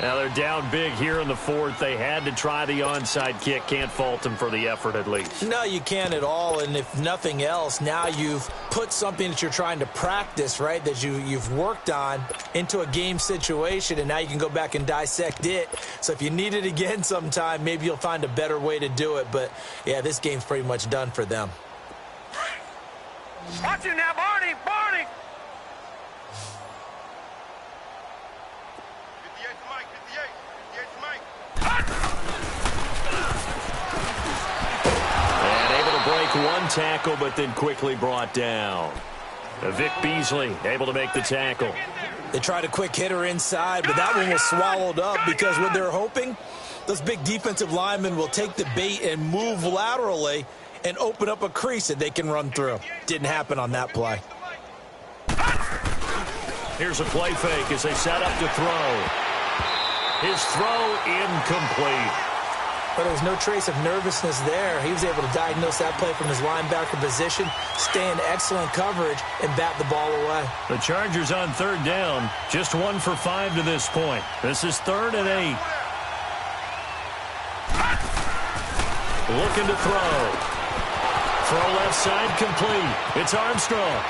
Now they're down big here in the fourth. They had to try the onside kick. Can't fault them for the effort, at least. No, you can't at all. And if nothing else, now you've put something that you're trying to practice, right, that you've worked on into a game situation, and now you can go back and dissect it. So if you need it again sometime, maybe you'll find a better way to do it. But, yeah, this game's pretty much done for them. Watch it now, Barney! Barney! 58 to Mike, 58. 58 to Mike. And able to break one tackle, but then quickly brought down. Vic Beasley able to make the tackle. They tried a quick hitter inside, but that one was swallowed up because what they're hoping, those big defensive linemen will take the bait and move laterally and open up a crease that they can run through. Didn't happen on that play. Here's a play fake as they set up to throw. His throw incomplete. But there was no trace of nervousness there. He was able to diagnose that play from his linebacker position, stay in excellent coverage, and bat the ball away. The Chargers on third down, just 1 for 5 to this point. This is 3rd and 8. Looking to throw. Throw left side complete. It's Armstrong.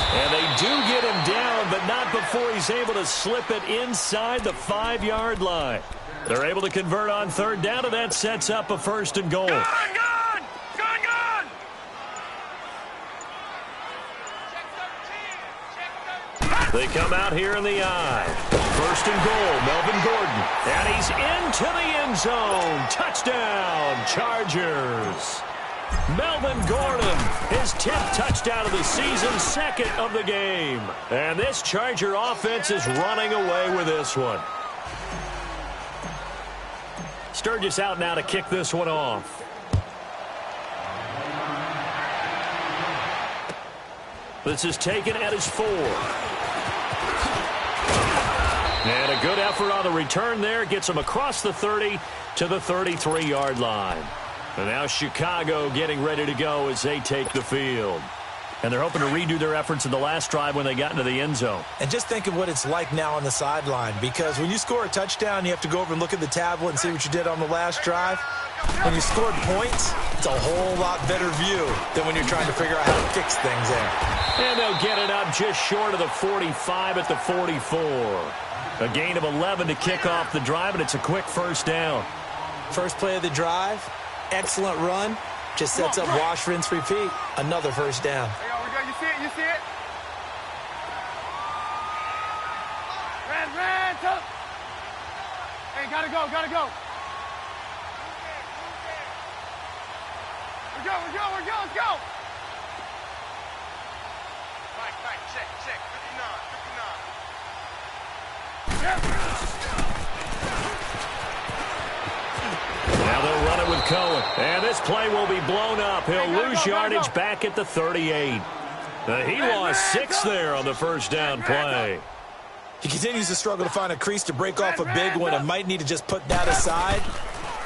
And they do get him down, but not before he's able to slip it inside the 5-yard line. They're able to convert on third down, and that sets up a 1st and goal. Gone! They come out here in the eye. 1st and goal, Melvin Gordon. And he's into the end zone. Touchdown, Chargers. Melvin Gordon, his 10th touchdown of the season, 2nd of the game. And this Charger offense is running away with this one. Sturgis out now to kick this one off. This is taken at his 4. And a good effort on the return there. Gets him across the 30 to the 33-yard line. And now Chicago getting ready to go as they take the field. And they're hoping to redo their efforts in the last drive when they got into the end zone. And just think of what it's like now on the sideline, because when you score a touchdown, you have to go over and look at the tablet and see what you did on the last drive. When you scored points, it's a whole lot better view than when you're trying to figure out how to fix things there. And they'll get it up just short of the 45 at the 44. A gain of 11 to kick off the drive, and it's a quick 1st down. First play of the drive, excellent run. Just sets up wash, rinse, repeat. Another 1st down. Hey, over there, you see it? You see it? Ran, tough. Hey, gotta go. We're go, let's go. Mike, check. 59. Yep. Now they'll run it with Cohen. And this play will be blown up. He'll lose yardage back at the 38. He lost 6 there on the 1st down play. He continues to struggle to find a crease to break off a big one and might need to just put that aside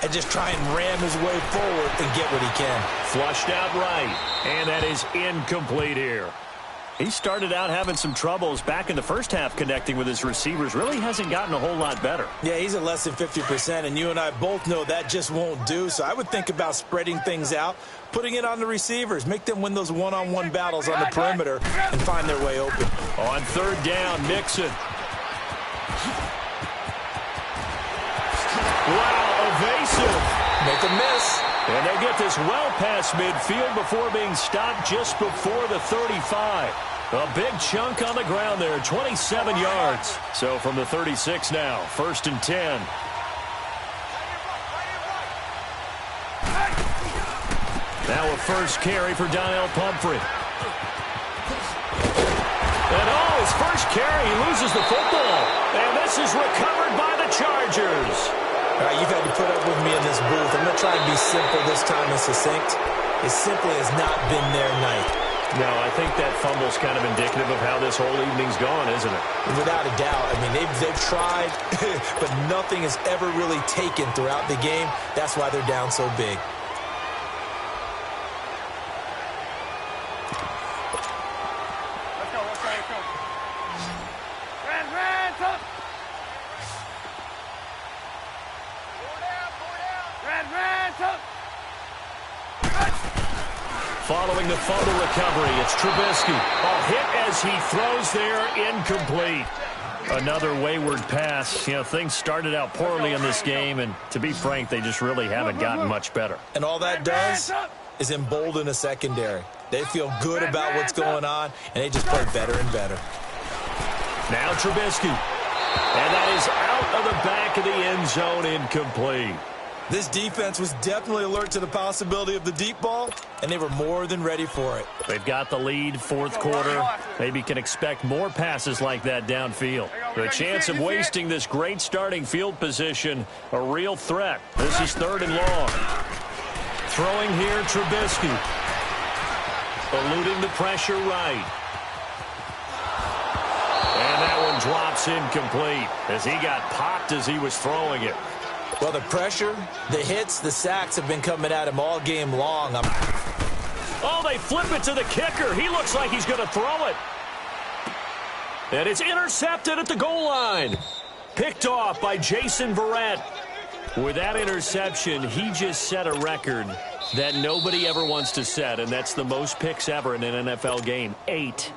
and just try and ram his way forward and get what he can. Flushed out right. And that is incomplete here. He started out having some troubles back in the first half connecting with his receivers. Really hasn't gotten a whole lot better. Yeah, he's at less than 50%, and you and I both know that just won't do. So I would think about spreading things out, putting it on the receivers, make them win those one-on-one battles on the perimeter and find their way open. On third down, Mixon. Wow, evasive. Make a miss. And they'll get this well past midfield before being stopped just before the 35. A big chunk on the ground there, 27 yards. So from the 36 now, 1st and 10. Now a first carry for Donnell Pumphrey. And his first carry, he loses the football. And this is recovered by the Chargers. All right, you've had to put up with me in this booth. I'm going to try and be simple this time and succinct. It simply has not been their night. No, I think that fumble's kind of indicative of how this whole evening's gone, isn't it? Without a doubt. I mean, they've tried, but nothing has ever really taken throughout the game. That's why they're down so big. Let's go. Ran, tough. Hands up. Following the fumble recovery, it's Trubisky. A hit as he throws there, incomplete. Another wayward pass. You know, things started out poorly in this game, and to be frank, they just really haven't gotten much better. And all that does is embolden a secondary. They feel good about what's going on, and they just play better and better. Now Trubisky. And that is out of the back of the end zone, incomplete. This defense was definitely alert to the possibility of the deep ball, and they were more than ready for it. They've got the lead, fourth quarter. Maybe can expect more passes like that downfield. The chance of wasting this great starting field position, a real threat. This is 3rd and long. Throwing here, Trubisky. Eluding the pressure right. And that one drops incomplete as he got popped as he was throwing it. Well, the pressure, the hits, the sacks have been coming at him all game long. Oh, they flip it to the kicker. He looks like he's going to throw it. And it's intercepted at the goal line. Picked off by Jason Verrett. With that interception, he just set a record that nobody ever wants to set, and that's the most picks ever in an NFL game. 8.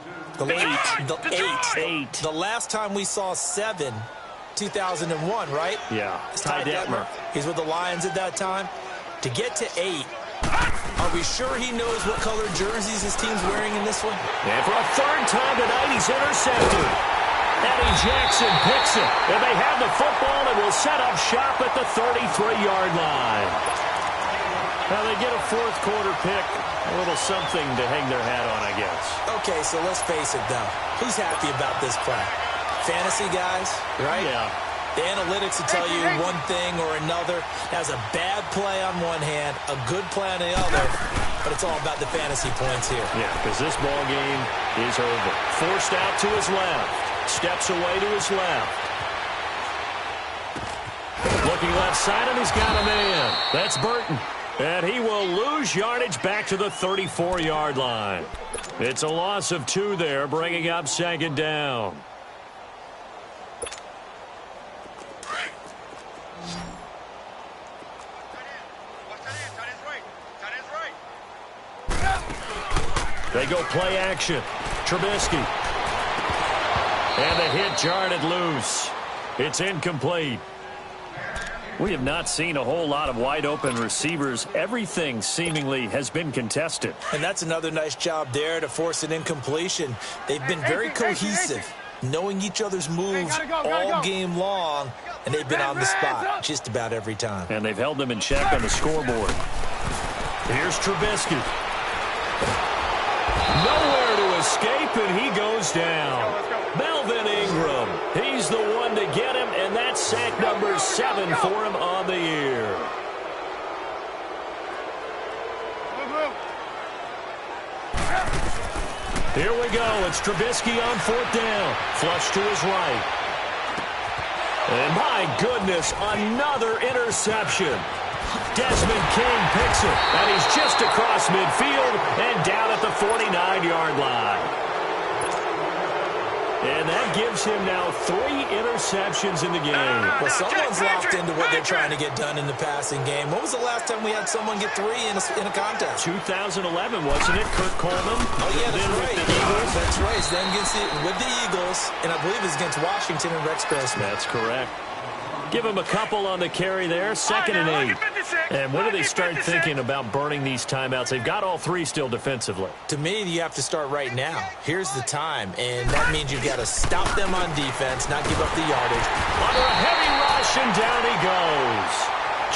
Eight. The last time we saw 7, 2001, right? Yeah. Ty Detmer. He's with the Lions at that time. To get to 8, are we sure he knows what color jerseys his team's wearing in this one? And for a 3rd time tonight, he's intercepted. Eddie Jackson picks it. And they have the football and will set up shop at the 33-yard line. Now they get a 4th quarter pick. A little something to hang their hat on, I guess. Okay, so let's face it, though. Who's happy about this play? Fantasy guys, right? Yeah. The analytics will tell you one thing or another. Has a bad play on one hand, a good play on the other, but it's all about the fantasy points here. Yeah, because this ball game is over. Forced out to his left. Steps away to his left. Looking left side, and he's got a man. That's Burton. And he will lose yardage back to the 34-yard line. It's a loss of 2 there, bringing up 2nd down. They go play action. Trubisky. And the hit jarred loose. It's incomplete. We have not seen a whole lot of wide-open receivers. Everything seemingly has been contested. And that's another nice job there to force an incompletion. They've been very cohesive, knowing each other's moves all game long, and they've been on the spot just about every time. And they've held them in check on the scoreboard. Here's Trubisky. Nowhere to escape, and he goes down. Melvin Ingram, he's the one to get him, and that's sack number 7 for him on the year. Here we go. It's Trubisky on 4th down. Flush to his right. And my goodness, another interception. Desmond King picks it, and he's just across midfield and down at the 49-yard line. And that gives him now 3 interceptions in the game. Well, someone's locked into what they're trying to get done in the passing game. When was the last time we had someone get 3 in a contest? 2011, wasn't it? Kurt Coleman? Oh, yeah, that's right. With the Eagles. That's right. It's then with the Eagles, and I believe it's against Washington and Rex Grossman. That's correct. Give him a couple on the carry there. 2nd and 8. And when do they start thinking about burning these timeouts? They've got all 3 still defensively. To me, you have to start right now. Here's the time, and that means you've got to stop them on defense, not give up the yardage. Under a heavy rush, and down he goes.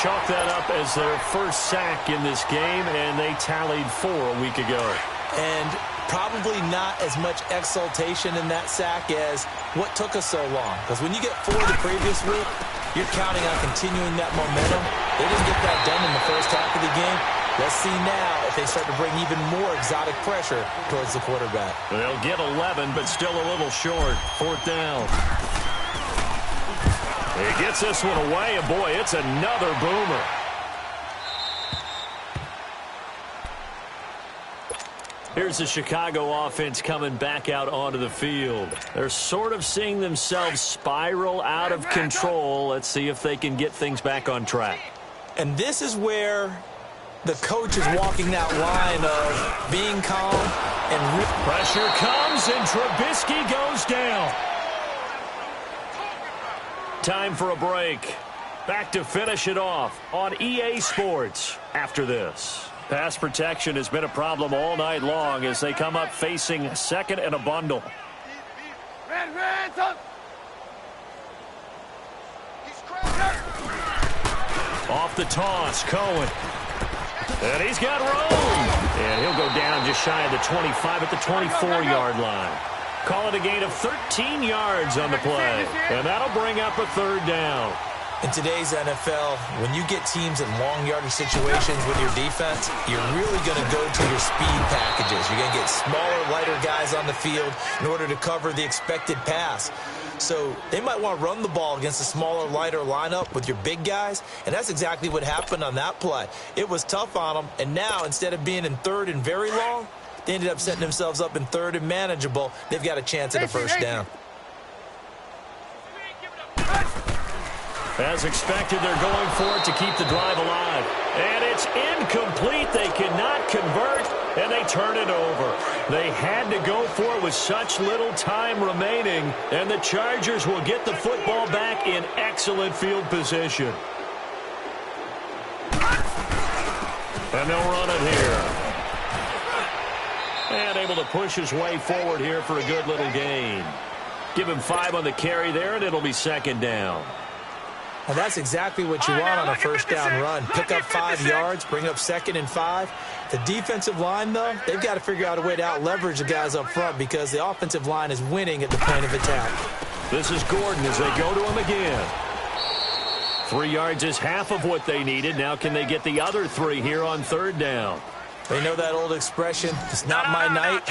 Chalk that up as their first sack in this game, and they tallied 4 a week ago. And probably not as much exultation in that sack as what took us so long. Because when you get 4 the previous week, you're counting on continuing that momentum. They didn't get that done in the first half of the game. Let's see now if they start to bring even more exotic pressure towards the quarterback. They'll get 11, but still a little short. 4th down. He gets this one away, and boy, it's another boomer. Here's the Chicago offense coming back out onto the field. They're sort of seeing themselves spiral out of control. Let's see if they can get things back on track. And this is where the coach is walking that line of being calm and pressure comes, and Trubisky goes down. Time for a break. Back to finish it off on EA Sports after this. Pass protection has been a problem all night long as they come up facing second and a bundle. Red, up. Off the toss, Cohen. And he's got room. And he'll go down just shy of the 25 at the 24-yard line. Call it a gain of 13 yards on the play. And that'll bring up a third down. In today's NFL, when you get teams in long yardage situations with your defense, you're really going to go to your speed packages. You're going to get smaller, lighter guys on the field in order to cover the expected pass. So they might want to run the ball against a smaller, lighter lineup with your big guys, and that's exactly what happened on that play. It was tough on them, and now instead of being in third and very long, they ended up setting themselves up in third and manageable. They've got a chance at a first down. As expected, they're going for it to keep the drive alive. And it's incomplete. They cannot convert, and they turn it over. They had to go for it with such little time remaining, and the Chargers will get the football back in excellent field position. And they'll run it here. And able to push his way forward here for a good little gain. Give him 5 on the carry there, and it'll be second down. Well, that's exactly what you want on a first down run. Pick up 5 yards, bring up second and 5. The defensive line, though, they've got to figure out a way to out-leverage the guys up front because the offensive line is winning at the point of attack. This is Gordon as they go to him again. 3 yards is half of what they needed. Now can they get the other 3 here on third down? They know that old expression, it's not my night.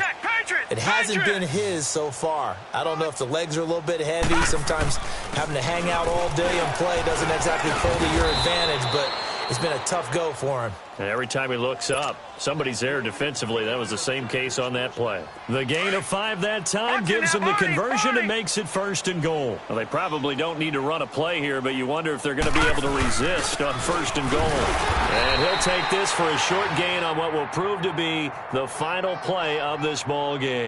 It hasn't been his so far. I don't know if the legs are a little bit heavy. Sometimes having to hang out all day and play doesn't exactly play to your advantage, but it's been a tough go for him. And every time he looks up, somebody's there defensively. That was the same case on that play. The gain of 5 that time gives them the conversion and makes it first and goal. Well, they probably don't need to run a play here, but you wonder if they're going to be able to resist on first and goal. And he'll take this for a short gain on what will prove to be the final play of this ball game.